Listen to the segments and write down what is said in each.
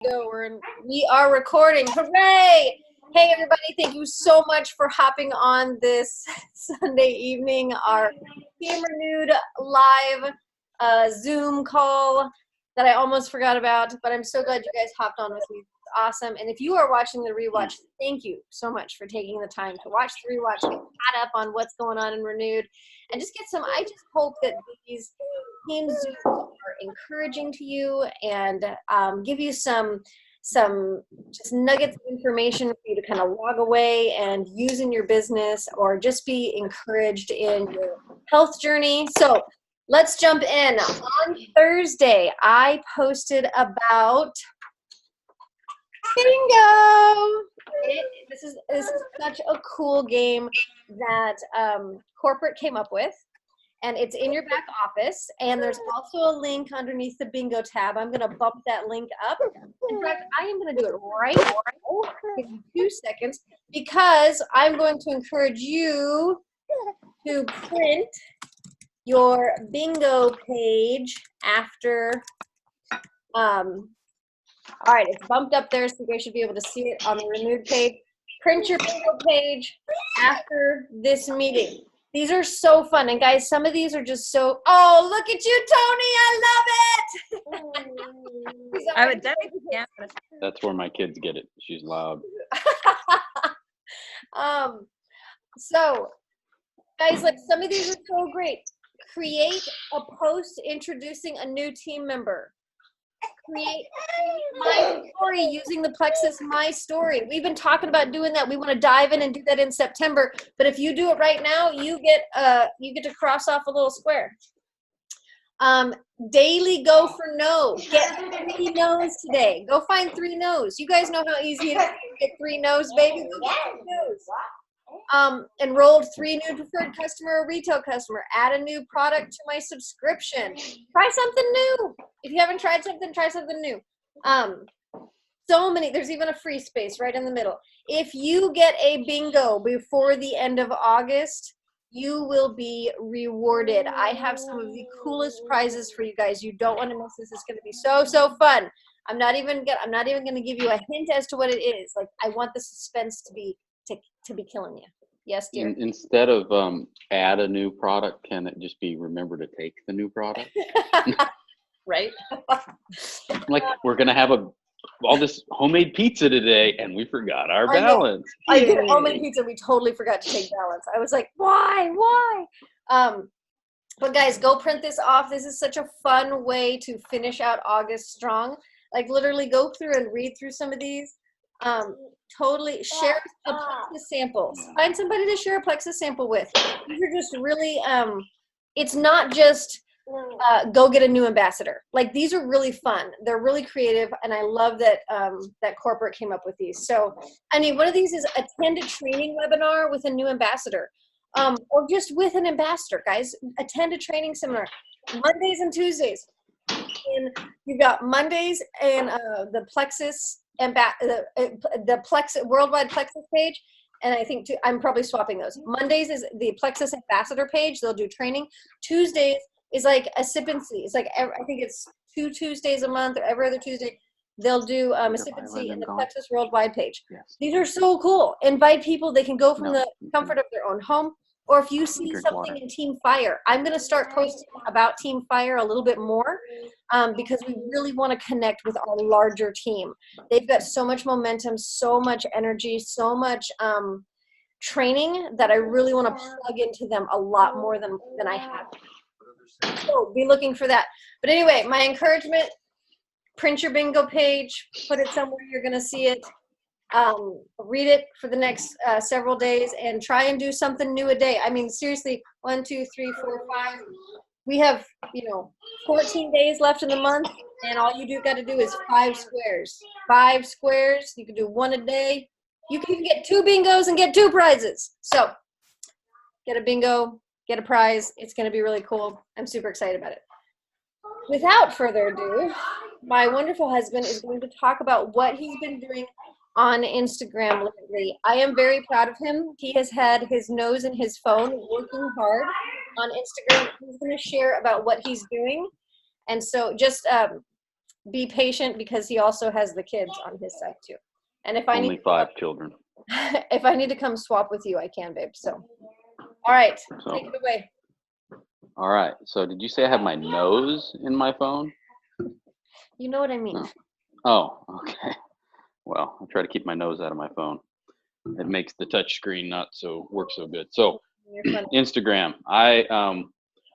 We are recording. Hooray! Hey, everybody, thank you so much for hopping on this Sunday evening, our Team Renewed live Zoom call that I almost forgot about, but I'm so glad you guys hopped on with me. It's awesome. And if you are watching the rewatch, thank you so much for taking the time to watch the rewatch, get caught up on what's going on in Renewed, and just get some. I just hope that these teams are encouraging to you and give you some just nuggets of information for you to kind of log away and use in your business, or just be encouraged in your health journey. So let's jump in. On Thursday, I posted about bingo. This is such a cool game that corporate came up with. And it's in your back office, and there's also a link underneath the bingo tab. I'm going to bump that link up. In fact, I am going to do it right now. Give me 2 seconds, because I'm going to encourage you to print your bingo page after. All right, it's bumped up there, so you guys should be able to see it on the Renewed page. Print your bingo page after this meeting. These are so fun. And guys, some of these are just so, oh, look at you, Tony. I love it. I would definitely, yeah. That's where my kids get it. She's loud. So guys, like, some of these are so great. Create a post introducing a new team member. Create my story using the Plexus My Story. We've been talking about doing that. We want to dive in and do that in September. But if you do it right now, you get to cross off a little square. Daily go for no. Get 3 no's today. Go find 3 no's. You guys know how easy it is to get 3 no's, baby. Go get 3 no's. Enrolled 3 new preferred customer or retail customer. Add a new product to my subscription. Try something new. If you haven't tried something, try something new. So many. There's even a free space right in the middle. If you get a bingo before the end of August, you will be rewarded. I have some of the coolest prizes for you guys. You don't want to miss this. It's going to be so fun. I'm not even going to give you a hint as to what it is. Like, I want the suspense to be killing you. Yes, dear. Instead of add a new product, can it just be remember to take the new product? Right? Like, we're going to have all this homemade pizza today, and we forgot our balance. I did homemade pizza. We totally forgot to take balance. I was like, why? But guys, go print this off. This is such a fun way to finish out August strong. Like, literally go through and read through some of these. Totally share a Plexus sample. Find somebody to share a Plexus sample with. These are just really, it's not just go get a new ambassador. Like, these are really fun. They're really creative, and I love that that corporate came up with these. So, I mean, one of these is attend a training webinar with a new ambassador, or just with an ambassador, guys. Attend a training seminar Mondays and Tuesdays. And you've got Mondays and the Plexus the Plexus worldwide Plexus page, and I think I'm probably swapping those. Mondays is the Plexus ambassador page. They'll do training. Tuesdays is like a sip and see. It's like I think it's 2 Tuesdays a month, or every other Tuesday they'll do a sip and see in the Plexus worldwide page. Yes. These are so cool. Invite people. They can go from the comfort of their own home. Or if you see something in Team Fire, I'm going to start posting about Team Fire a little bit more, because we really want to connect with our larger team. They've got so much momentum, so much energy, so much training that I really want to plug into them a lot more than I have. So be looking for that. But anyway, my encouragement, print your bingo page, put it somewhere you're going to see it. Read it for the next several days, and try and do something new a day. I mean, seriously, 1, 2, 3, 4, 5. We have 14 days left in the month, and all you got to do is 5 squares. 5 squares. You can do 1 a day. You can even get 2 bingos and get 2 prizes. So get a bingo, get a prize. It's going to be really cool. I'm super excited about it. Without further ado, my wonderful husband is going to talk about what he's been doing on Instagram lately. I am very proud of him. He has had his nose in his phone, working hard on Instagram. He's going to share about what he's doing. And so just be patient because he also has the kids on his side too. And if I Only need 5 children. if I need to come swap with you, I can, babe. So, all right, So, take it away. all right. So did you say I have my nose in my phone? You know what I mean. No. Oh, okay. Well, I try to keep my nose out of my phone. It makes the touch screen not work so good. So You're funny. Instagram.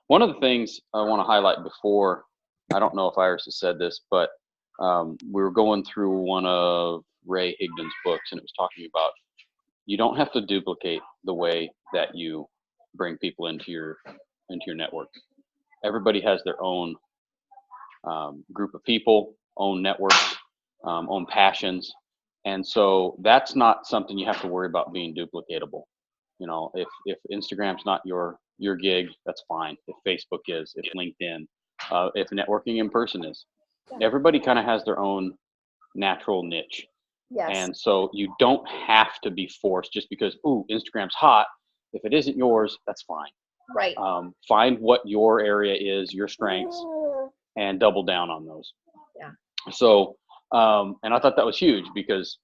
One of the things I want to highlight before, I don't know if Iris has said this, but we were going through one of Ray Higdon's books, and it was talking about you don't have to duplicate the way that you bring people into your network. Everybody has their own group of people, own networks, own passions, and so that's not something you have to worry about being duplicatable. You know, if Instagram's not your gig, that's fine. If Facebook is, if LinkedIn, if networking in person is, everybody kind of has their own natural niche. Yes. And so you don't have to be forced just because, ooh, Instagram's hot. If it isn't yours, that's fine. Right. Find what your area is, your strengths, and double down on those. Yeah. So, and I thought that was huge because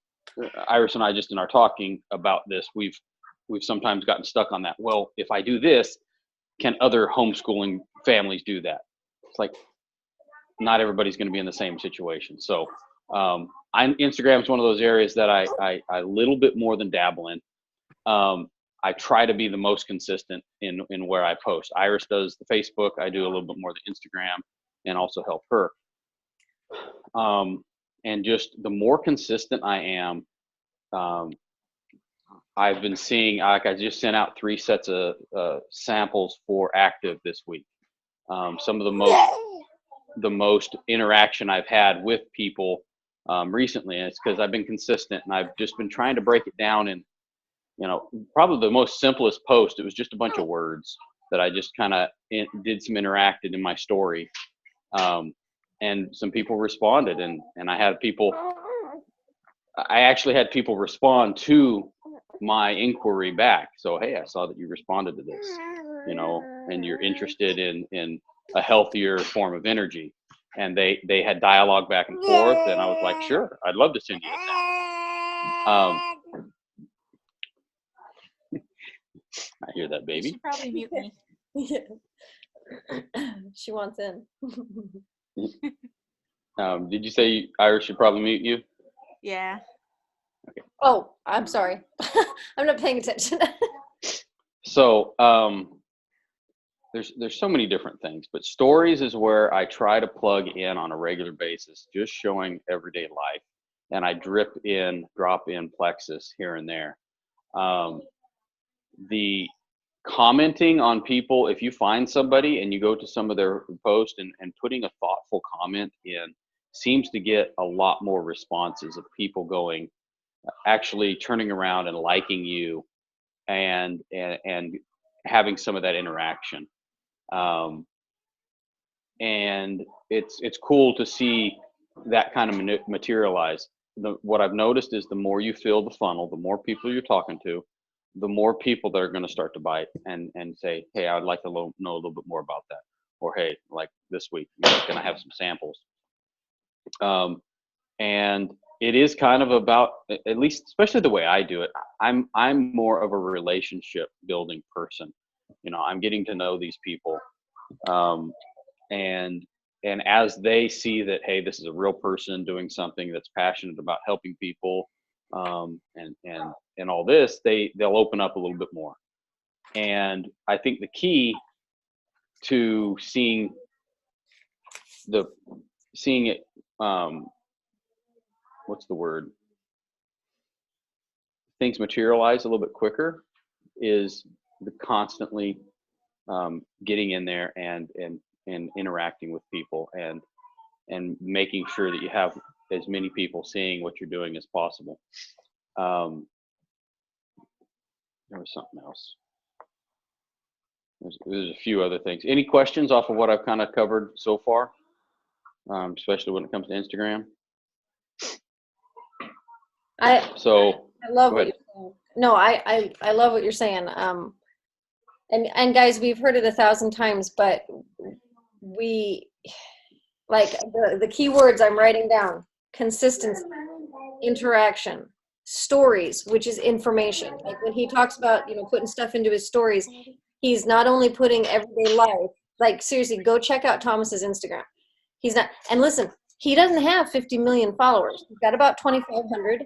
Iris and I, just in our talking about this, we've sometimes gotten stuck on that. Well, if I do this, can other homeschooling families do that? It's like, not everybody's going to be in the same situation. So, Instagram is one of those areas that I a little bit more than dabble in. I try to be the most consistent in where I post. Iris does the Facebook. I do a little bit more the Instagram, and also help her. And just the more consistent I am, I've been seeing, like, I just sent out 3 sets of samples for Active this week. Some of the most interaction I've had with people recently, and it's because I've been consistent, and I've just been trying to break it down. And probably the most simplest post, it was just a bunch of words that I just kind of did some interacted in my story, and some people responded, and I actually had people respond to my inquiry back. So, hey, I saw that you responded to this, and you're interested in a healthier form of energy. And they had dialogue back and forth, and I was like, sure, I'd love to send you a sample. I hear that, baby. You should probably mute me. Yeah. She wants in. Did you say Iris should probably mute you? Yeah. Okay. Oh, I'm sorry. I'm not paying attention. So there's so many different things, but stories is where I try to plug in on a regular basis, just showing everyday life, and I drop in plexus here and there. The commenting on people, if you find somebody and you go to some of their posts and putting a thoughtful comment in, seems to get a lot more responses of people actually turning around and liking you, and having some of that interaction. And it's cool to see that kind of materialize. What I've noticed is the more you fill the funnel, the more people you're talking to, the more people that are going to start to bite and say, hey, I'd like to know a little bit more about that. Or, hey, like this week, can I have some samples? And it is kind of about, at least, especially the way I do it, I'm more of a relationship building person. I'm getting to know these people. And as they see that, hey, this is a real person doing something that's passionate about helping people, and all this, they'll open up a little bit more. And I think the key to seeing it, what's the word? Things materialize a little bit quicker is the constantly getting in there and interacting with people and making sure that you have as many people seeing what you're doing as possible. There was something else. There's a few other things. Any questions off of what I've kind of covered so far, especially when it comes to Instagram? I love what you're saying. No, I love what you're saying. And guys, we've heard it 1,000 times, but Like the keywords I'm writing down: consistency, interaction, stories, which is information. Like when he talks about, putting stuff into his stories, he's not only putting everyday life, like seriously, go check out Thomas's Instagram. He's not, and listen, he doesn't have 50 million followers. He's got about 2,500,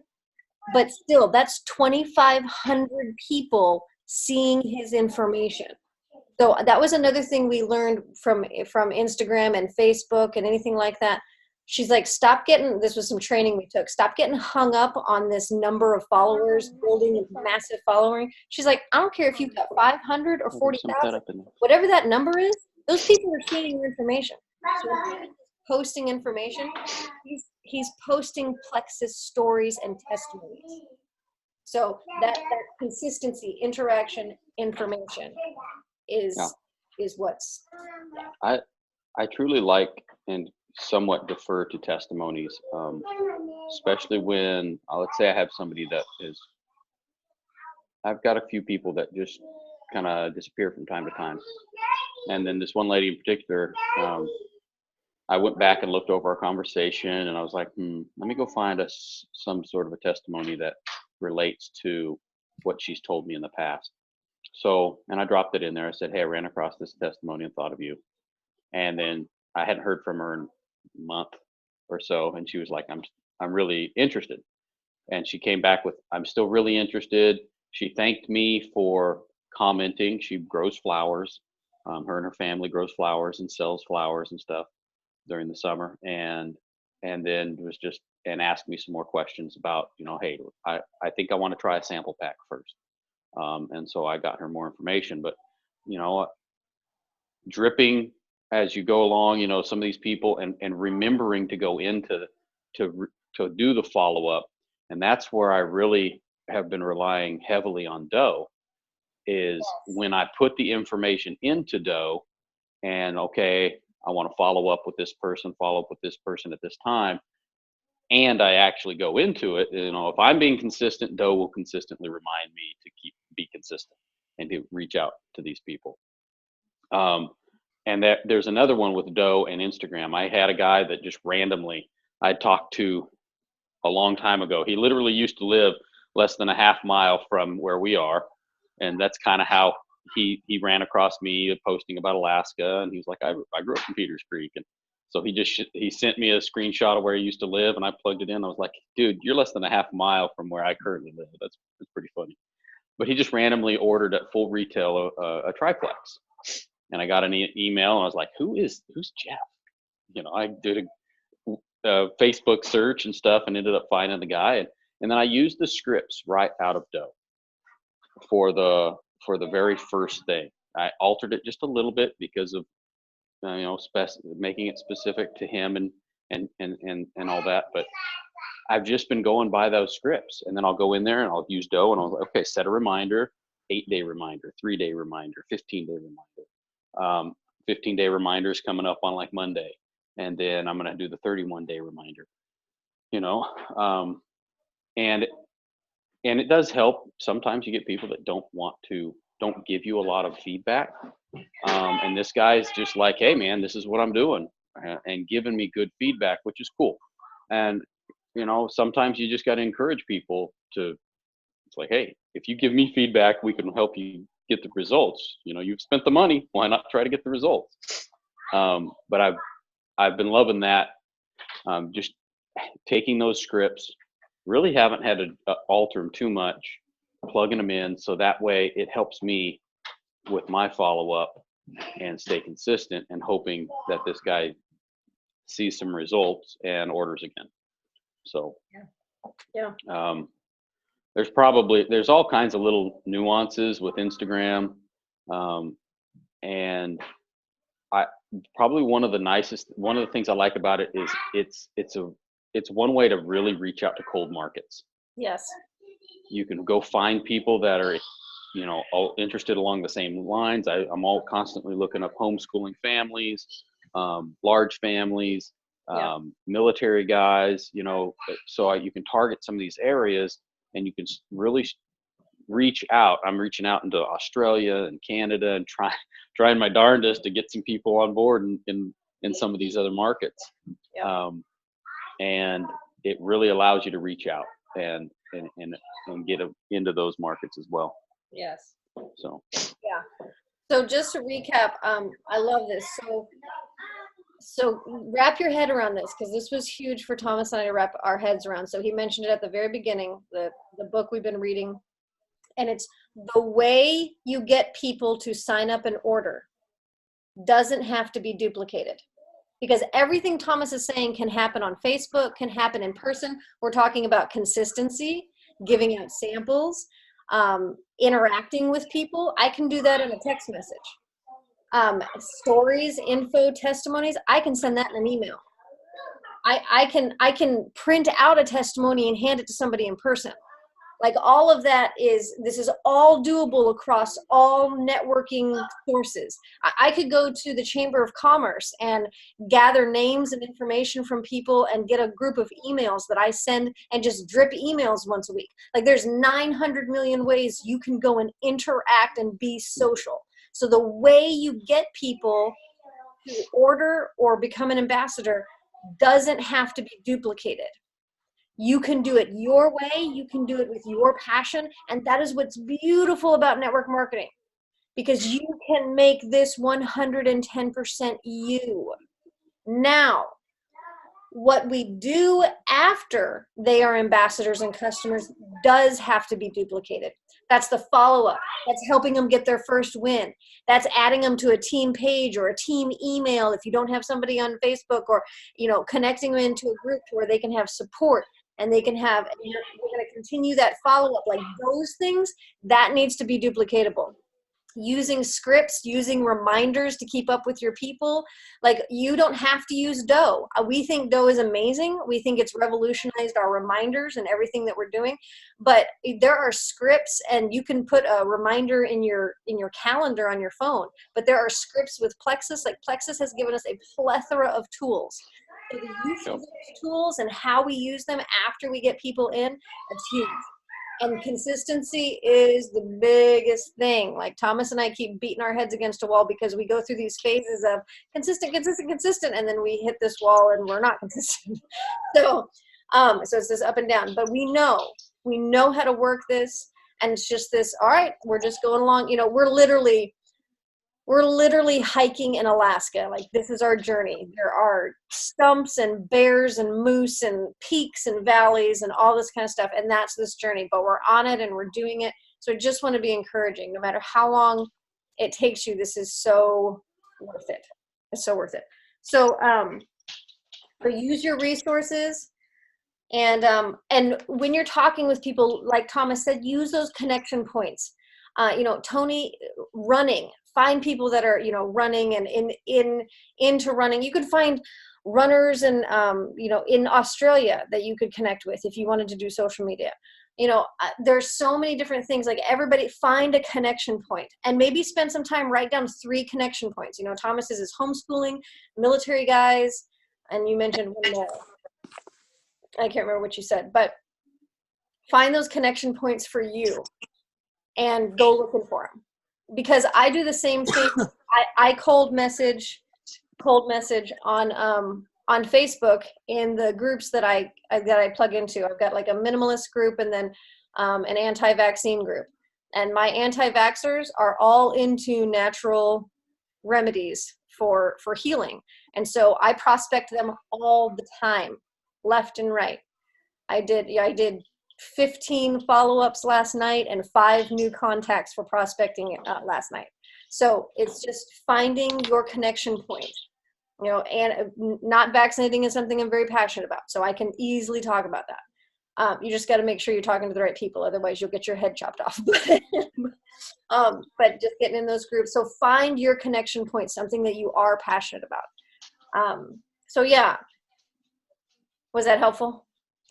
but still, that's 2,500 people seeing his information. So that was another thing we learned from Instagram and Facebook and anything like that. She's like, stop getting, this was some training we took, stop getting hung up on this number of followers, building a massive following. She's like, I don't care if you've got 500 or 40,000, whatever that number is, those people are seeing your information. So when he's posting information, he's posting Plexus stories and testimonies. So that consistency, interaction, information is what's. I truly like and somewhat defer to testimonies, especially when let's say I have somebody that is. I've got a few people that just kind of disappear from time to time, and then this one lady in particular, I went back and looked over our conversation, and I was like, let me go find some sort of a testimony that relates to what she's told me in the past. So, and I dropped it in there. I said, hey, I ran across this testimony and thought of you. And then I hadn't heard from her in a month or so, and she was like, I'm really interested. And she came back with, I'm still really interested. She thanked me for commenting. She grows flowers. Her and her family grows flowers and sells flowers and stuff during the summer. And then was just, and asked me some more questions about, hey, I think I want to try a sample pack first. And so I got her more information, but dripping as you go along, some of these people, and remembering to go into to do the follow-up. And that's where I really have been relying heavily on Doe, is when I put the information into Doe, and okay, I want to follow up with this person at this time, and I actually go into it, if I'm being consistent, Doe will consistently remind me to be consistent and to reach out to these people. And there's another one with Doe and Instagram. I had a guy that just randomly I talked to a long time ago. He literally used to live less than a half mile from where we are. And that's kind of how he ran across me posting about Alaska. And he was like, I grew up in Peters Creek. And so he sent me a screenshot of where he used to live, and I plugged it in. I was like, dude, you're less than a half mile from where I currently live. That's pretty funny. But he just randomly ordered at full retail a triplex. And I got an email, and I was like, who's Jeff? I did a Facebook search and stuff, and ended up finding the guy. And then I used the scripts right out of Doe for the very first thing. I altered it just a little bit because of making it specific to him and all that. But I've just been going by those scripts, and then I'll go in there and I'll use Doe, and I'll okay, set a reminder, 8-day reminder, 3-day reminder, 15-day reminder. 15-day reminder is coming up on like Monday, and then I'm going to do the 31-day reminder. And it does help. Sometimes you get people that don't give you a lot of feedback. And this guy's just like, hey man, this is what I'm doing, and giving me good feedback, which is cool. And sometimes you just got to encourage people to. It's like, hey, if you give me feedback, we can help you get the results. You've spent the money, why not try to get the results? But I've been loving that. Just taking those scripts, really haven't had to alter them too much, plugging them in, so that way it helps me with my follow-up and stay consistent, and hoping that this guy sees some results and orders again. So yeah. There's all kinds of little nuances with Instagram. And probably one of the things I like about it is it's one way to really reach out to cold markets. Yes. You can go find people that are, all interested along the same lines. I'm all constantly looking up homeschooling families, large families, military guys, so you can target some of these areas, and you can really reach out. I'm reaching out into Australia and Canada, and trying my darndest to get some people on board in in some of these other markets. Yeah. And it really allows you to reach out and get into those markets as well. Yes. So Yeah. So just to recap, I love this. So wrap your head around this, because this was huge for Thomas and I to wrap our heads around. So he mentioned it at the very beginning, the book we've been reading, and it's the way you get people to sign up and order doesn't have to be duplicated. Because everything Thomas is saying can happen on Facebook, can happen in person. We're talking about consistency, giving out samples, interacting with people. I can do that in a text message. Stories, info, testimonies, I can send that in an email. I can print out a testimony and hand it to somebody in person. Like all of that this is all doable across all networking sources. I could go to the Chamber of Commerce and gather names and information from people and get a group of emails that I send and just drip emails once a week. Like there's 900 million ways you can go and interact and be social. So the way you get people to order or become an ambassador doesn't have to be duplicated. You can do it your way. You can do it with your passion. And that is what's beautiful about network marketing, because you can make this 110% you. Now, what we do after they are ambassadors and customers does have to be duplicated. That's the follow-up. That's helping them get their first win. That's adding them to a team page or a team email if you don't have somebody on Facebook, or connecting them into a group where they can have support and they can have, you're going to continue that follow-up. Like those things, that needs to be duplicatable. Using scripts, using reminders to keep up with your people. Like you don't have to use Doe. We think Doe is amazing. We think it's revolutionized our reminders and everything that we're doing. But there are scripts, and you can put a reminder in your calendar on your phone. But there are scripts with Plexus. Like Plexus has given us a plethora of tools. So the use of those tools and how we use them after we get people in, that's huge. And consistency is the biggest thing. Like Thomas and I keep beating our heads against a wall because we go through these phases of consistent, and then we hit this wall and we're not consistent. So it's this up and down. But we know how to work this, and it's just this. All right, we're just going along. We're literally hiking in Alaska. Like this is our journey. There are stumps and bears and moose and peaks and valleys and all this kind of stuff. And that's this journey, but we're on it and we're doing it. So I just want to be encouraging. No matter how long it takes you, this is so worth it. It's so worth it. So use your resources. And when you're talking with people, like Thomas said, use those connection points. Tony, running. Find people that are, running and into running. You could find runners and, in Australia that you could connect with if you wanted to do social media. There's so many different things. Like everybody find a connection point and maybe spend some time, write down 3 connection points. Thomas is homeschooling, military guys, and you mentioned one more. I can't remember what you said, but find those connection points for you and go looking for them. Because I do the same thing. I cold message on Facebook in the groups that I plug into. I've got like a minimalist group and then an anti-vaccine group. And my anti-vaxxers are all into natural remedies for healing. And so I prospect them all the time, left and right. I did 15 follow-ups last night and 5 new contacts for prospecting last night. So it's just finding your connection point, and not vaccinating is something I'm very passionate about. So I can easily talk about that. You just got to make sure you're talking to the right people. Otherwise you'll get your head chopped off. But just getting in those groups. So find your connection point, something that you are passionate about. So yeah, was that helpful?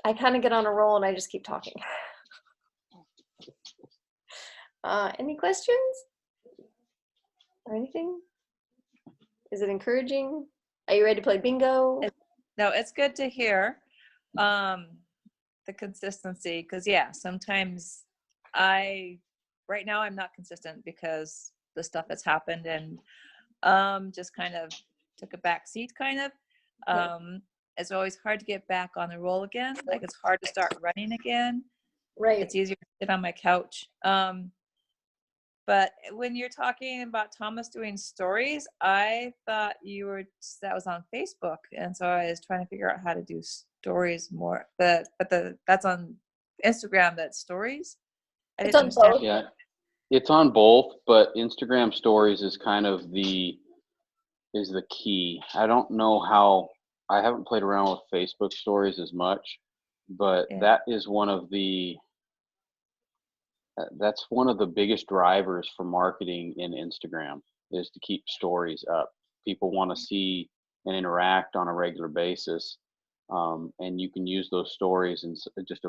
I kind of get on a roll and I just keep talking. Any questions or anything? Is it encouraging? Are you ready to play bingo? No, it's good to hear the consistency, because sometimes right now I'm not consistent because the stuff that's happened, and just kind of took a back seat kind of. Yeah. It's always hard to get back on the roll again. Like it's hard to start running again. Right. It's easier to sit on my couch. But when you're talking about Thomas doing stories, I thought that was on Facebook, and so I was trying to figure out how to do stories more. But that's on Instagram. That's stories. I It's didn't on understand. both. Yeah, it's on both, but Instagram stories is kind of the key. I don't know how, I haven't played around with Facebook stories as much, but Yeah. that is that's one of the biggest drivers for marketing in Instagram, is to keep stories up. People want to see and interact on a regular basis, and you can use those stories in just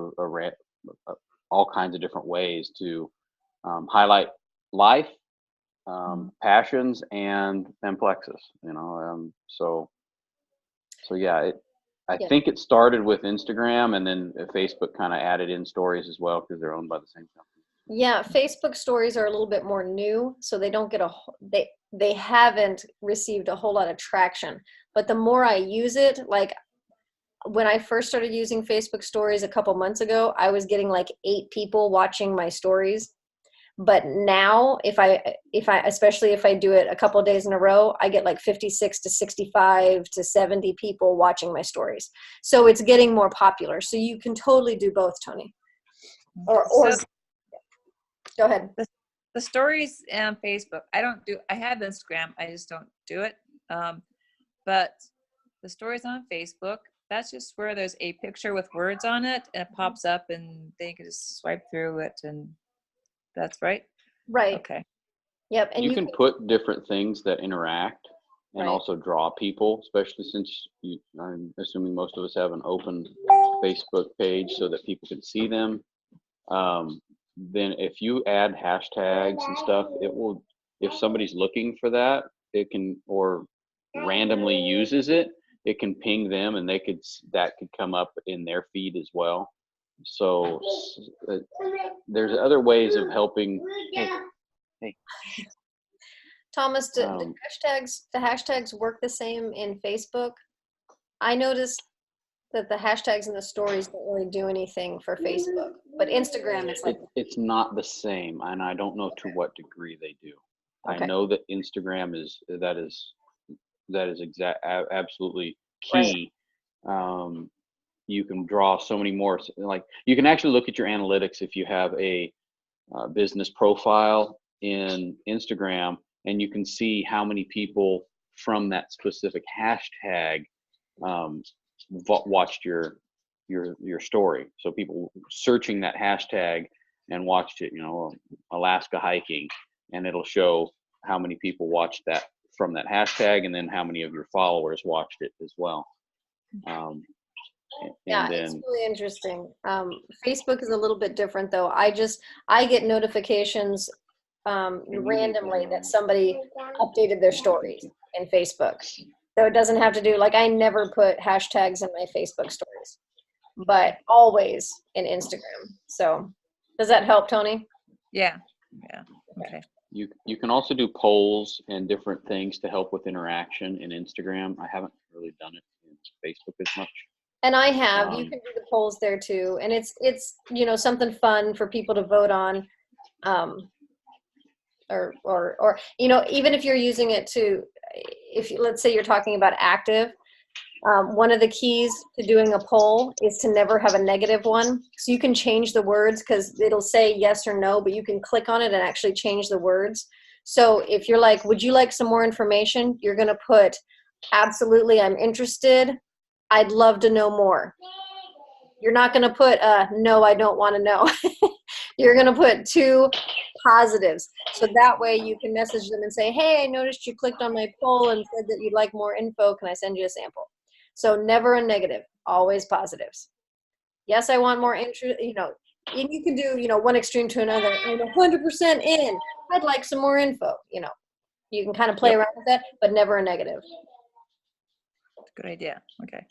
all kinds of different ways to highlight life, passions, and plexus. So yeah, I Yeah. think it started with Instagram, and then Facebook kind of added in stories as well because they're owned by the same company. Yeah, Facebook stories are a little bit more new, so they don't get they haven't received a whole lot of traction. But the more I use it, like when I first started using Facebook stories a couple months ago, I was getting like 8 people watching my stories. But now if I especially if I do it a couple of days in a row, I get like 56 to 65 to 70 people watching my stories. So it's getting more popular. So you can totally do both, Tony. Or So go ahead. the stories on Facebook, I have Instagram, I just don't do it. But the stories on Facebook, that's just where there's a picture with words on it and it pops up and they can just swipe through it, and that's right. Right. Okay. Yep. And you can put different things that interact and Right. also draw people, especially since I'm assuming most of us have an open Facebook page so that people can see them. Then if you add hashtags and stuff, it will, if somebody's looking for that, it can, or randomly uses it, it can ping them and that could come up in their feed as well. So there's other ways of helping. Hey. Thomas, do the hashtags work the same in Facebook? I noticed that the hashtags and the stories don't really do anything for Facebook, but Instagram, it's not the same, and I don't know to what degree they do. Okay. I know that Instagram is absolutely key. Right. You can draw so many more. Like you can actually look at your analytics if you have a business profile in Instagram, and you can see how many people from that specific hashtag watched your story. So people searching that hashtag and watched it, Alaska hiking, and it'll show how many people watched that from that hashtag, and then how many of your followers watched it as well. Yeah, it's really interesting. Facebook is a little bit different though. I get notifications randomly that somebody updated their stories in Facebook. So it doesn't have to do, like I never put hashtags in my Facebook stories, but always in Instagram. So does that help, Tony? Yeah. Okay. You can also do polls and different things to help with interaction in Instagram. I haven't really done it in Facebook as much. And I have. You can do the polls there too, and it's something fun for people to vote on, or even if you're using it let's say you're talking about active. One of the keys to doing a poll is to never have a negative one. So you can change the words because it'll say yes or no, but you can click on it and actually change the words. So if you're like, would you like some more information? You're going to put, absolutely, I'm interested. I'd love to know more. You're not going to put, no, I don't want to know. You're going to put 2 positives. So that way you can message them and say, hey, I noticed you clicked on my poll and said that you'd like more info. Can I send you a sample? So never a negative, always positives. Yes, I want more interest, and you can do, one extreme to another. I'm 100% in. I'd like some more info, You can kind of play around with that, but never a negative. Good idea. Okay.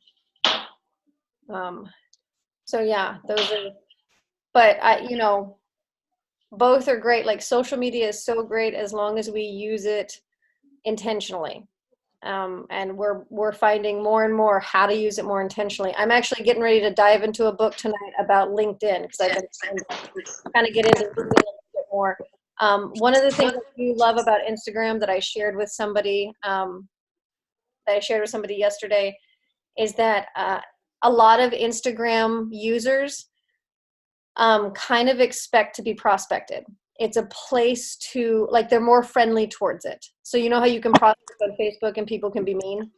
So yeah, those are, but both are great. Like social media is so great as long as we use it intentionally. and we're finding more and more how to use it more intentionally. I'm actually getting ready to dive into a book tonight about LinkedIn because I've been trying to kind of get into LinkedIn a little bit more. One of the things I do love about Instagram that I shared with somebody yesterday is that a lot of Instagram users kind of expect to be prospected. It's a place to, like, they're more friendly towards it. So you know how you can prospect on Facebook and people can be mean?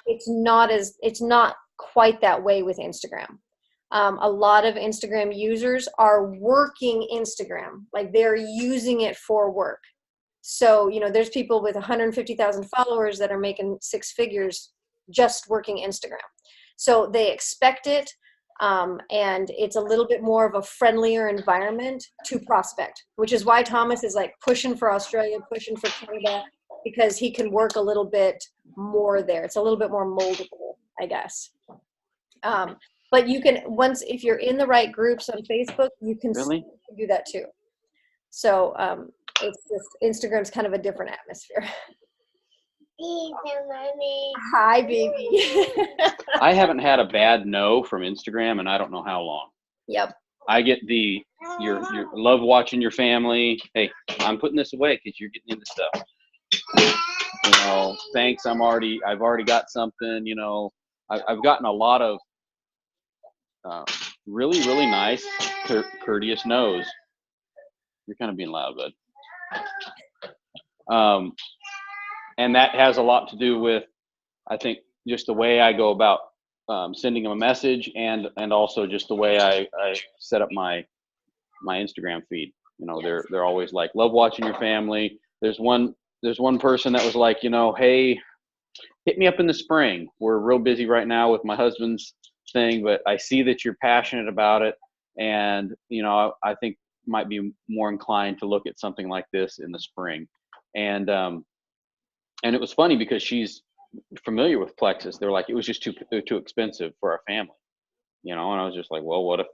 It's not quite that way with Instagram. A lot of Instagram users are working Instagram, like they're using it for work. So, you know, there's people with 150,000 followers that are making 6 figures just working Instagram. So they expect it. And it's a little bit more of a friendlier environment to prospect, which is why Thomas is like pushing for Australia, pushing for Canada, because he can work a little bit more there. It's a little bit more moldable, I guess. But you can, if you're in the right groups on Facebook, you can do that too. So it's just, Instagram's kind of a different atmosphere. Hi, baby. I haven't had a bad no from Instagram, and I don't know how long. Yep. I get you love watching your family. Hey, I'm putting this away because you're getting into stuff. You know, thanks. I've already got something. You know, I've gotten a lot of really, really nice, courteous no's. You're kind of being loud, bud. And that has a lot to do with, I think, just the way I go about sending them a message, and also just the way I set up my Instagram feed. You know, they're always like, love watching your family. There's one person that was like, you know, hey, hit me up in the spring. We're real busy right now with my husband's thing, but I see that you're passionate about it, and you know, I think might be more inclined to look at something like this in the spring. And it was funny because she's familiar with Plexus. They're like, it was just too expensive for our family, you know. And I was just like, well, what if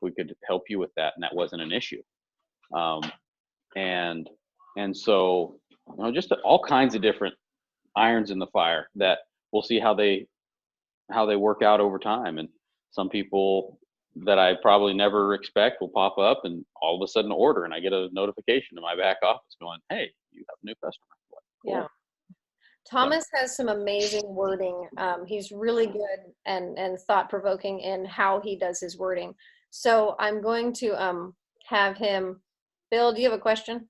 we could help you with that, and that wasn't an issue. And so, you know, just all kinds of different irons in the fire that we'll see how they work out over time. And some people that I probably never expect will pop up, and all of a sudden order, and I get a notification in my back office going, hey, you have a new customer. Cool. Yeah. Thomas has some amazing wording. He's really good and thought-provoking in how he does his wording. So I'm going to have him. Bill, do you have a question?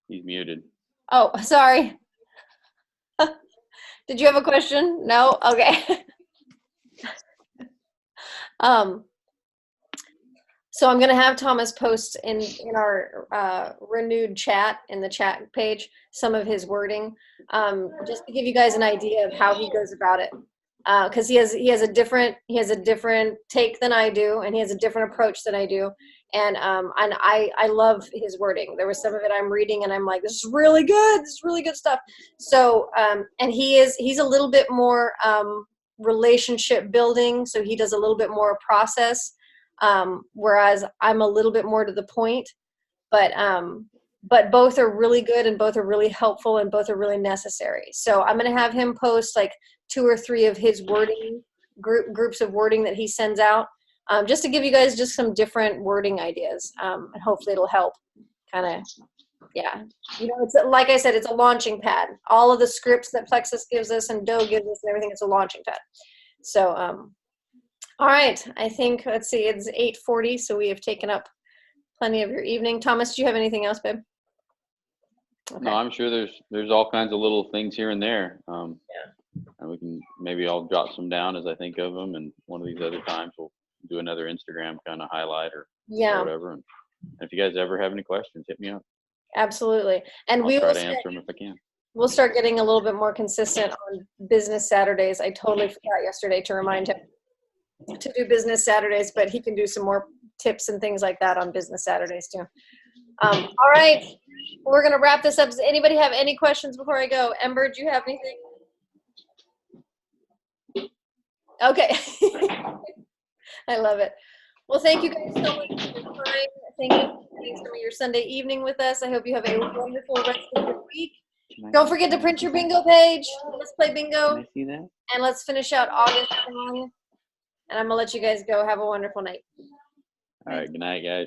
He's muted. Oh, sorry. Did you have a question? No? Okay. So I'm going to have Thomas post in our renewed chat, in the chat page, some of his wording, just to give you guys an idea of how he goes about it. Because he has a different take than I do, and he has a different approach than I do, and I love his wording. There was some of it I'm reading, and I'm like, this is really good. This is really good stuff. So and he's a little bit more relationship building, so he does a little bit more process. Whereas I'm a little bit more to the point, but both are really good, and both are really helpful, and both are really necessary. So I'm going to have him post like 2 or 3 of his wording groups of wording that he sends out, just to give you guys just some different wording ideas. And hopefully it'll help kind of, yeah. You know, it's like I said, it's a launching pad. All of the scripts that Plexus gives us and Doe gives us and everything, it's a launching pad. So, all right, I think, let's see, it's 8:40, so we have taken up plenty of your evening. Thomas, do you have anything else, babe? Okay. No, I'm sure there's all kinds of little things here and there. Yeah. And maybe I'll jot some down as I think of them, and one of these other times we'll do another Instagram kind of highlight or whatever. And if you guys ever have any questions, hit me up. Absolutely. And I'll try to answer them if I can. We'll start getting a little bit more consistent on business Saturdays. I totally forgot yesterday to remind him to do business Saturdays, but he can do some more tips and things like that on business Saturdays too. All right, we're going to wrap this up. Does anybody have any questions before I go? Ember, do you have anything? Okay. I love it. Well, thank you guys so much for your time. Thank you for spending some of your Sunday evening with us. I hope you have a wonderful rest of your week. Don't forget to print your bingo page. Let's play bingo. Can I see that? And let's finish out August strong. And I'm going to let you guys go. Have a wonderful night. All right. Good night, guys.